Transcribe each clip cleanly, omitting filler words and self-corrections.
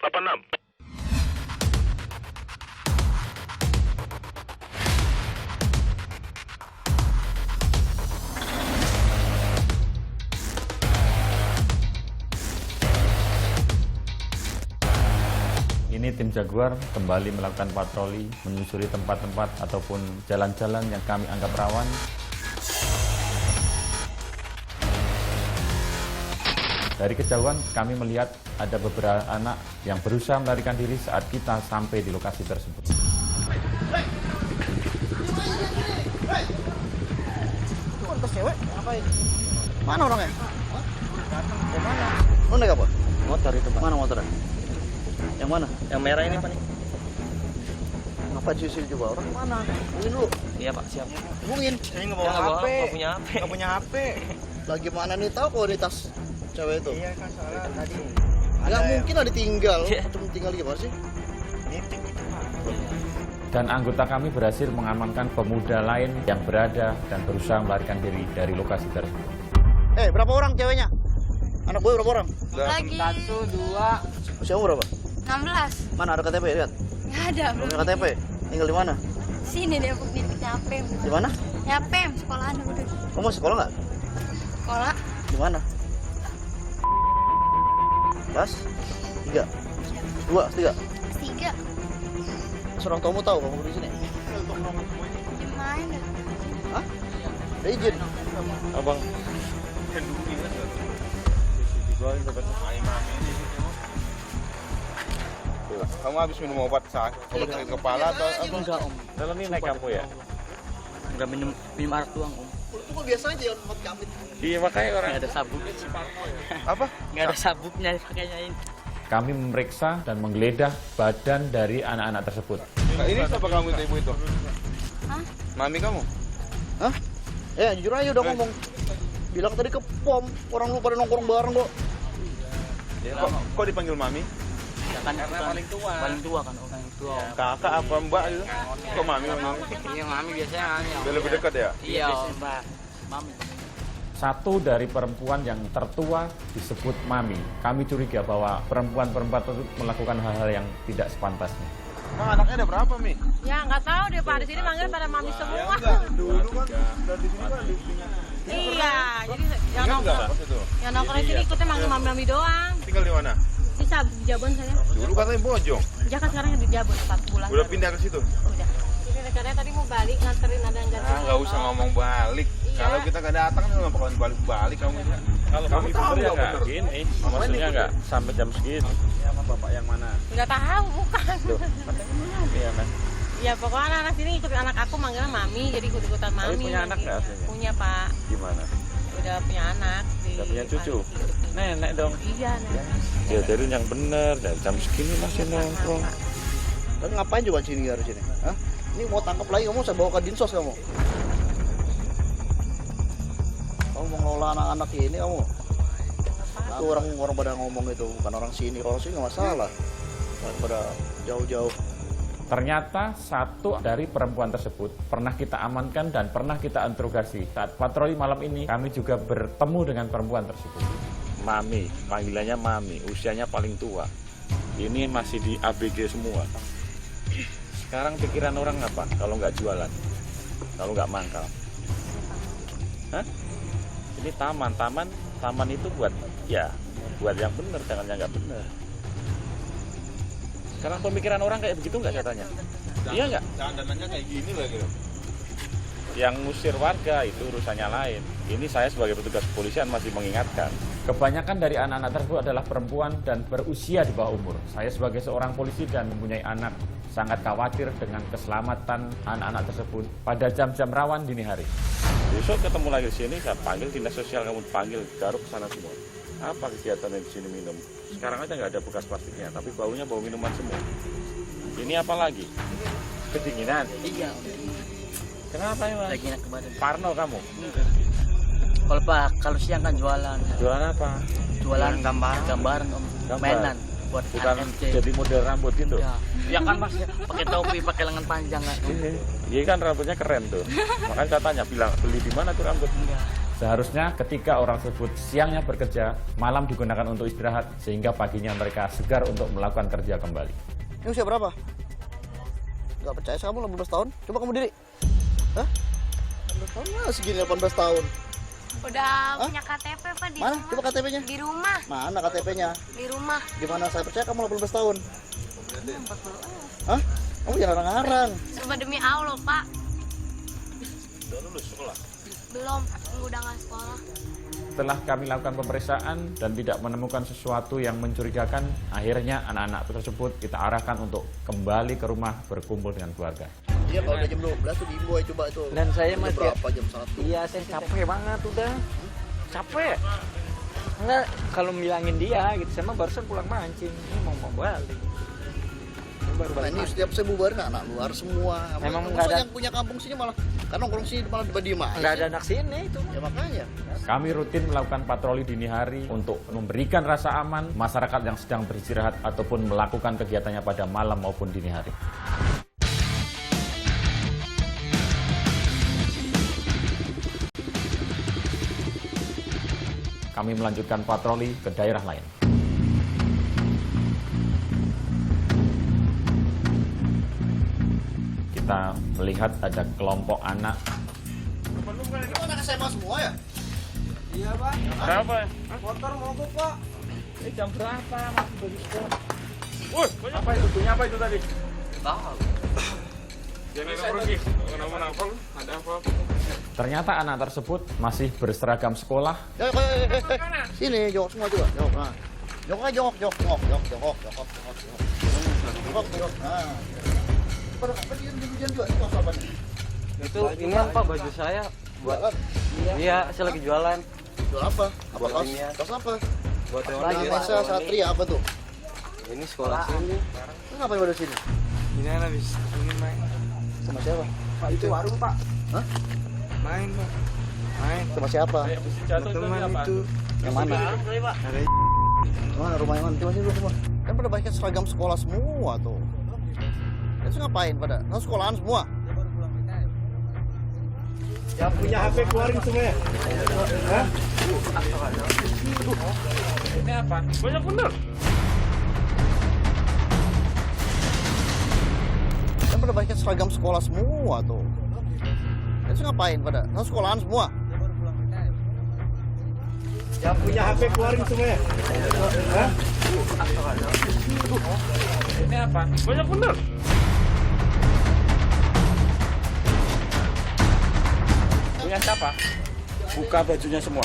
86. Ini tim Jaguar kembali melakukan patroli, menyusuri tempat-tempat ataupun jalan-jalan yang kami anggap rawan. Dari kejauhan kami melihat ada beberapa anak yang berusaha melarikan diri saat kita sampai di lokasi tersebut. Itu kan tas cewek, ngapain? Mana orangnya? Yang mana? Lu naik apa? Motor itu, Pak. Mana motornya? Yang mana? Yang merah ini, Pak. Nih. Ngapain sisil juga? Orang mana? Hubungin dulu. Iya, Pak. Siap. Hubungin. Ini nggak bawa HP. Nggak punya HP. Nggak punya HP. Lagi mana nih tahu kalau di tas cewek itu? Iya kan soalnya tadi Nggak mungkin lah ditinggal. Iya. Cuma tinggal gimana sih? meeting gitu Pak. Dan anggota kami berhasil mengamankan pemuda lain yang berada dan berusaha melarikan diri dari lokasi tersebut. Berapa orang ceweknya? Anak gue berapa orang? Lagi 1, 2, Usia umur berapa? 16. Mana ada KTP? Lihat. Nggak ada. Belum punya KTP. Tinggal di mana? Sini deh aku di Nyapem. Di mana? Nyapem, sekolahan udah. Kamu masih sekolah nggak? Sekolah Di mana? Kelas 3. 2, 3. 3. Seorang tamu tahu kamu di sini? Di mana? Hah? Ada izin? Abang. Kamu habis minum obat sakit kepala atau apa? Enggak, Om. Dalam ini naik kamu ya? Enggak minum air doang, Om. Itu kok biasa aja yang buat kambing. Iya, makanya orang. Nggak ada sabuk. Apa? Nggak ada sabuknya pakainya ini. Kami memeriksa dan menggeledah badan dari anak-anak tersebut. Nah, ini siapa kamu itu ibu itu? Hah? Mami kamu? Hah? Jujur aja udah ngomong. Bilang tadi ke pom, orang lu pada nongkrong bareng kok. Kok dipanggil mami? Ya kan karena paling tua. Paling tua kan, Om. Paling tua. Om. Kakak apa mbak gitu? Kok mami? Iya, Mami biasanya Mami. Om. Biar lebih dekat ya? Iya, Om. Mami. Satu dari perempuan yang tertua disebut Mami. Kami curiga bahwa perempuan-perempuan tersebut melakukan hal-hal yang tidak sepantasnya. Emang anaknya ada berapa, Mi? Ya nggak tahu deh Pak, di sini manggil pada mami semua. Dulu kan dari sini kan di sini. Iya, jadi yang Ingat nggak nongkrong, pas itu? yang nongkrong di sini ikutnya manggil mami doang. Tinggal di mana? Bisa di Jabon saya. Dulu katanya Bojong. Ya kan sekarang di Jabon 4 bulan. Udah pindah ke situ? Udah. Jadi rencananya tadi mau balik nganterin ada yang ganti. Nggak usah ngomong balik. Iya. Kalau kita nggak datang, nggak bakalan balik kamu ini. Kalau Kamu tahu nggak bener? gini, maksudnya nggak sampai jam segini. Sama bapak yang mana? Nggak tahu, bukan. Iya, Mas. Ya pokoknya anak-anak sini ikutin anak aku manggilnya mami, jadi ikut-ikutan mami. punya anak nggak aslinya? Punya Pak, Gimana? udah punya anak. Udah punya cucu? Nenek dong. Iya, nenek. Diajarin yang bener, dan jam segini masih nongkrong. Tapi ngapain juga sini harus sini? Hah? Ini mau tangkap lagi kamu, saya bawa ke Dinsos kamu. Kamu mau ngelola anak-anak ini kamu. Itu orang pada ngomong itu bukan orang sini nggak masalah. Pada jauh-jauh. Ternyata satu dari perempuan tersebut pernah kita amankan dan pernah kita interogasi. Saat patroli malam ini, kami juga bertemu dengan perempuan tersebut. Mami, panggilannya Mami, usianya paling tua. Ini masih di ABG semua. Sekarang pikiran orang apa kalau nggak jualan? Kalau nggak mangkal? Hah? Ini taman itu buat yang benar, jangan yang nggak benar. Sekarang pemikiran orang kayak begitu nggak saya tanya? Iya nggak? Jangan dananya kayak gini lah gitu. Yang ngusir warga itu urusannya lain. Ini saya sebagai petugas kepolisian masih mengingatkan. Kebanyakan dari anak-anak tersebut adalah perempuan dan berusia di bawah umur. Saya sebagai seorang polisi dan mempunyai anak, sangat khawatir dengan keselamatan anak-anak tersebut pada jam-jam rawan dini hari. Besok ketemu lagi di sini, saya panggil dinas sosial, kamu panggil garuk ke sana semua. Apa kegiatannya di sini minum? Sekarang aja nggak ada bekas plastiknya, tapi baunya bau minuman semua. Ini apa lagi? Kedinginan. Iya, Om. Kenapa ya, Mas? Lagi enak ke badan. Parno kamu? Kalau Pak, kalau siang kan jualan. Jualan apa? Jualan gambaran, Om. Gambar. Mainan buat Bukan AMC. jadi model rambut gitu? Ya. Ya kan Mas, pakai topi, pakai lengan panjang kan. Iya kan rambutnya keren tuh. Makanya saya tanya, bilang beli di mana tuh rambut? Enggak. Seharusnya ketika orang tersebut siangnya bekerja, malam digunakan untuk istirahat, sehingga paginya mereka segar untuk melakukan kerja kembali. Ini usia berapa? Gak percaya kamu 18 tahun? Coba kamu diri. Hah? 18 tahun lah segini 18 tahun. Udah punya KTP Pak di Mana? rumah. Coba KTP-nya. Di rumah. Mana KTP-nya? Di rumah. Gimana saya percaya kamu 18 tahun? Hah? Kamu jangan ngarang-ngarang. Coba demi Allah Pak. Udah lulus sekolah. Belum, udah nggak sekolah. Setelah kami lakukan pemeriksaan dan tidak menemukan sesuatu yang mencurigakan, akhirnya anak-anak tersebut kita arahkan untuk kembali ke rumah berkumpul dengan keluarga. Iya kalau udah jam 12 tuh diimbau coba itu. Dan saya Jam masih berapa? Jam 1. iya saya capek banget udah. Capek. Enggak kalau bilangin dia gitu, saya mah barusan pulang mancing. Ini mau balik. Ini baru Nah balik. ini mancing. setiap saya bubarin anak luar semua. Emang Masa nggak ada- yang punya kampung sini malah kan nongkrong sini malah diem aja. Enggak ada anak sini itu. Ya makanya. Kami rutin melakukan patroli dini hari untuk memberikan rasa aman masyarakat yang sedang beristirahat ataupun melakukan kegiatannya pada malam maupun dini hari. Kami melanjutkan patroli ke daerah lain. Kita melihat ada kelompok anak Itu anak SMA semua ya? Berapa? Motor mogok Pak. Jam berapa? Masih bagi sekolah. Woi, apa itu? Punya apa itu tadi? Tahu. Jangan pergi. Kenapa? Ada apa? Ternyata anak tersebut masih berseragam sekolah. Sini jongkok semua coba. Jongkok. Nah. Jongkok aja jongkok. Nah. Pada apa dia hujan juga itu apa nih? Itu ini Pak baju saya buat Jualan. iya saya lagi jualan. Jual apa? Apa kaos? Kaos apa? Buat Lagi masa Satria apa tuh? Ini sekolah sini. Lu ngapain pada sini? Ini habis ini main. Sama siapa? Pak itu warung Pak. Hah? Main Pak. Main. Sama siapa? Teman itu. Yang mana? Ada Mana rumah yang mana? Coba sini dulu semua. Kan pada pakai seragam sekolah semua tuh. Terus ngapain pada? Kan sekolahan semua. Yang punya HP keluarin semua ya. Hah? Ini apa? Banyak bener. Kan pada pakai seragam sekolah semua tuh. Terus ngapain pada? Kan sekolahan semua. Yang punya HP keluarin semua ya. Hah? Ini apa? Banyak bener. Punya siapa? Buka bajunya semua.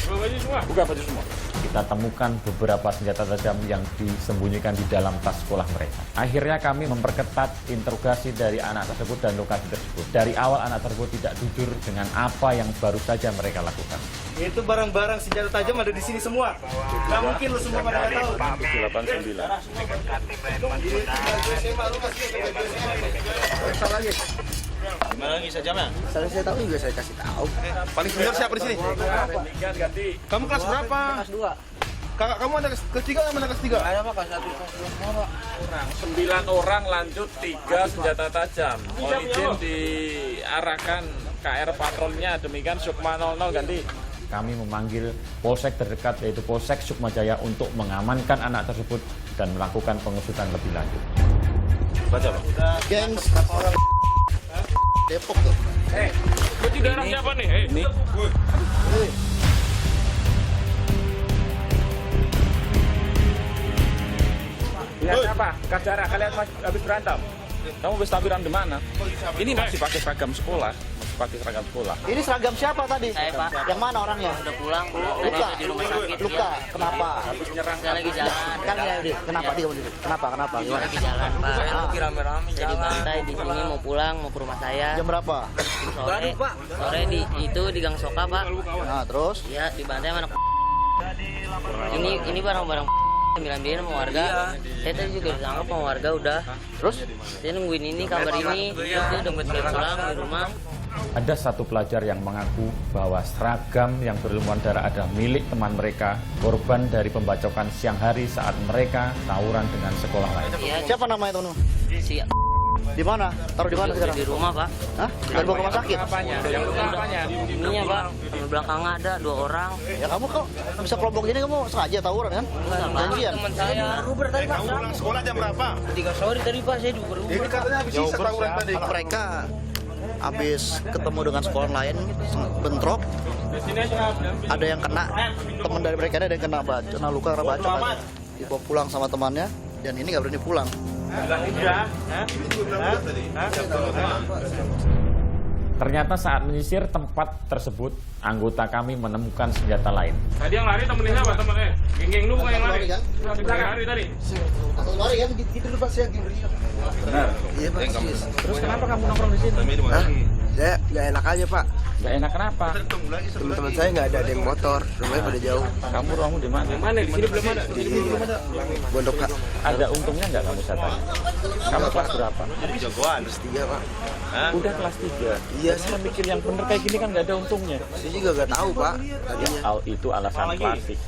Buka baju semua. Buka baju semua. Kita temukan beberapa senjata tajam yang disembunyikan di dalam tas sekolah mereka. Akhirnya kami memperketat interogasi dari anak tersebut dan lokasi tersebut. Dari awal anak tersebut tidak jujur dengan apa yang baru saja mereka lakukan. Itu barang-barang senjata tajam ada di sini semua. Gak mungkin lu semua pada nggak tahu. 789. Gimana lagi sajamnya? Saya tahu juga saya kasih tahu. Paling senior siapa di sini? Ganti. Kamu kelas berapa? kelas 2. Kakak kamu ada kelas 3 sama kelas 3? Ada Pak kelas 1 kelas 2 Pak. 9 orang lanjut 3 senjata tajam. Mohon izin diarahkan KR patrolnya, demikian Sukma 00 ganti. Kami memanggil polsek terdekat yaitu Polsek Sukmajaya untuk mengamankan anak tersebut dan melakukan pengusutan lebih lanjut. Baca Pak. Gengs orang Depok tuh. Itu darah siapa nih? Ini. Lihat apa? Bekas darah. Kalian habis berantem. Kamu habis tabiran di mana? Ini masih pakai seragam sekolah. Masih pakai seragam sekolah. Ini seragam siapa tadi? Saya, Pak. Yang mana orangnya? Udah pulang. Luka. Di rumah sakit. Luka. Kenapa? Habis nyerang. Saya lagi jalan. Kan ya, kenapa dia mau Kenapa? Kenapa? Saya Gimana? lagi jalan Pak. Lagi rame-rame Saya dibantai di sini mau pulang mau ke rumah saya. Jam berapa? Sore. Sore di itu di Gang Soka Pak. Nah, terus? Iya dibantai sama anak. Ini barang-barang diambil sama warga. Saya tadi juga ditangkap sama warga udah. Terus? Saya nungguin ini kabar ini. Terus dia udah pulang di rumah. Ada satu pelajar yang mengaku bahwa seragam yang berlumuran darah adalah milik teman mereka, korban dari pembacokan siang hari saat mereka tawuran dengan sekolah lain. Iya Siapa namanya teman? si Di mana? Taruh di mana sekarang? Di rumah, Pak. Hah? Nggak dibawa ke rumah sakit? Ininya, Pak. Di belakang ada 2 orang. Ya kamu kok bisa kelompok gini, kamu sengaja tawuran kan? Janjian. Teman saya Uber tadi, Pak. Kamu pulang sekolah jam berapa? 3 sore tadi, Pak. Saya di Uber. Ini katanya habis sisa tawuran tadi. Mereka habis ketemu dengan sekolah lain, bentrok. Ada yang kena, teman dari mereka ada yang kena luka karena bacok. Dibawa pulang sama temannya, dan ini nggak berani pulang. Ternyata saat menyisir tempat tersebut, anggota kami menemukan senjata lain. Tadi yang lari temennya apa temennya? Geng-geng lu bukan yang lari? Lari tadi. Lari kan gitu dulu Pak, saya Benar. Iya Pak. Terus kenapa kamu nongkrong di sini? Saya nggak enak aja, Pak. Gak enak kenapa? Teman-teman saya nggak ada yang motor, rumahnya pada jauh. Kamu di mana? Mana? Di sini belum ada. Di Pondok Kak. Ada untungnya nggak kamu saya tanya? Kamu kelas berapa? Jagoan. Kelas 3, Pak. Udah kelas 3. Iya, Saya mikir yang bener kayak gini kan nggak ada untungnya. Saya juga nggak tahu, Pak. Tadinya. Itu alasan klasik.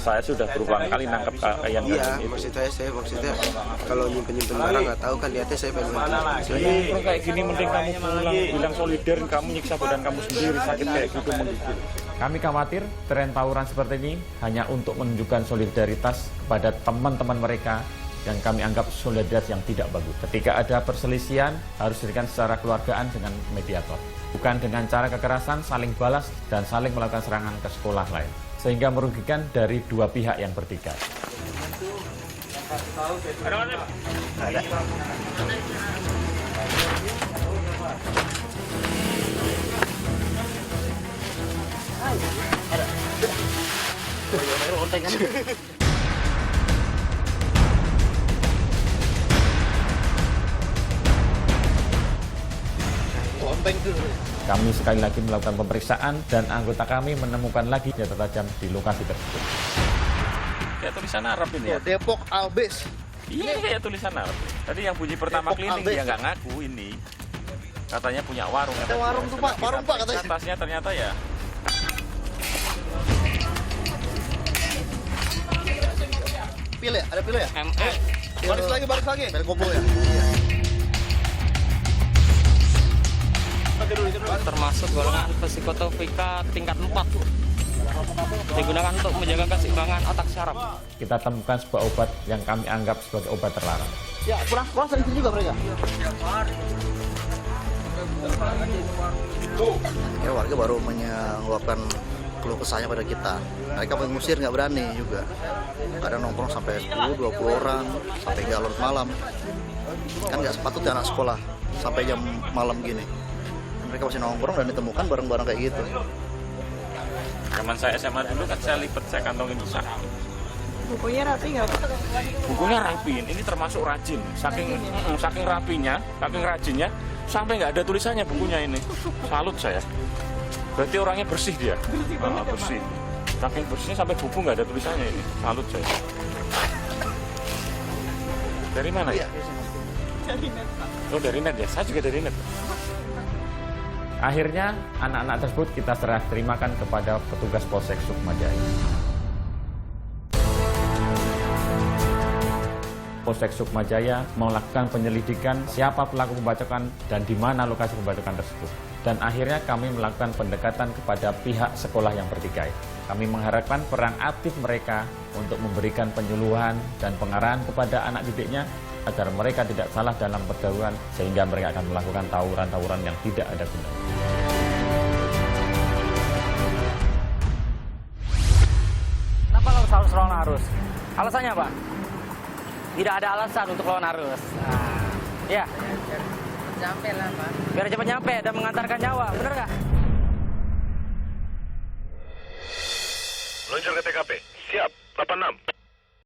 Saya sudah berulang kali nangkep kalian Iya, itu. maksudnya kalau nyimpen barang nggak tahu kan niatnya saya pengen bantu. Nongkrong kayak gini mending kamu pulang bilang solidar, kamu nyiksa badan kamu sendiri sakit kayak gitu menggigil. Kami khawatir tren tawuran seperti ini hanya untuk menunjukkan solidaritas kepada teman-teman mereka yang kami anggap solidaritas yang tidak bagus. Ketika ada perselisihan harus diberikan secara keluargaan dengan mediator, bukan dengan cara kekerasan, saling balas dan saling melakukan serangan ke sekolah lain, sehingga merugikan dari dua pihak yang bertikai. Kami sekali lagi melakukan pemeriksaan dan anggota kami menemukan lagi senjata tajam di lokasi tersebut. Kayak tulisan Arab ini ya. Depok Albes. Iya, kayak tulisan Arab. Tadi yang bunyi pertama Depok cleaning Albes. dia nggak ngaku ini. Katanya punya warung. Ada warung tuh Pak, warung Pak katanya. Atasnya ternyata ya. Pil ya? Ada pil ya? Baris lagi. Pil kopo ya? Termasuk golongan psikotropika tingkat 4. Digunakan untuk menjaga keseimbangan otak syaraf. Kita temukan sebuah obat yang kami anggap sebagai obat terlarang. Ya, pulang sekolah sering juga mereka. Ya, warga baru mengeluarkan keluh kesahnya pada kita. Mereka mengusir nggak berani juga. Kadang nongkrong sampai 10-20 orang, sampai galur malam. Kan nggak sepatutnya anak sekolah sampai jam malam gini. Mereka masih nongkrong dan ditemukan barang-barang kayak gitu. Zaman saya SMA dulu kan saya lipet, saya kantongin besar. Bukunya rapi nggak, Pak? Bukunya rapiin, ini termasuk rajin. Saking rapinya, saking rajinnya, sampai nggak ada tulisannya bukunya ini. Salut saya. Berarti orangnya bersih dia. Bersih. Saking bersihnya sampai buku nggak ada tulisannya ini. Salut saya. Dari mana ya? Dari net, Pak. Oh dari net ya, saya juga dari net. Akhirnya, anak-anak tersebut kita serah terimakan kepada petugas Polsek Sukmajaya. Polsek Sukmajaya melakukan penyelidikan siapa pelaku pembacokan dan di mana lokasi pembacokan tersebut. Dan akhirnya kami melakukan pendekatan kepada pihak sekolah yang bertikai. Kami mengharapkan peran aktif mereka untuk memberikan penyuluhan dan pengarahan kepada anak didiknya agar mereka tidak salah dalam pergaulan sehingga mereka akan melakukan tawuran-tawuran yang tidak ada gunanya. Kenapa harus lawan arus? Alasannya apa? Tidak ada alasan untuk lawan arus. Nah, ya. Sampai lah, Pak. Biar cepat nyampe dan mengantarkan nyawa, benar nggak? Meluncur ke TKP. Siap, 86.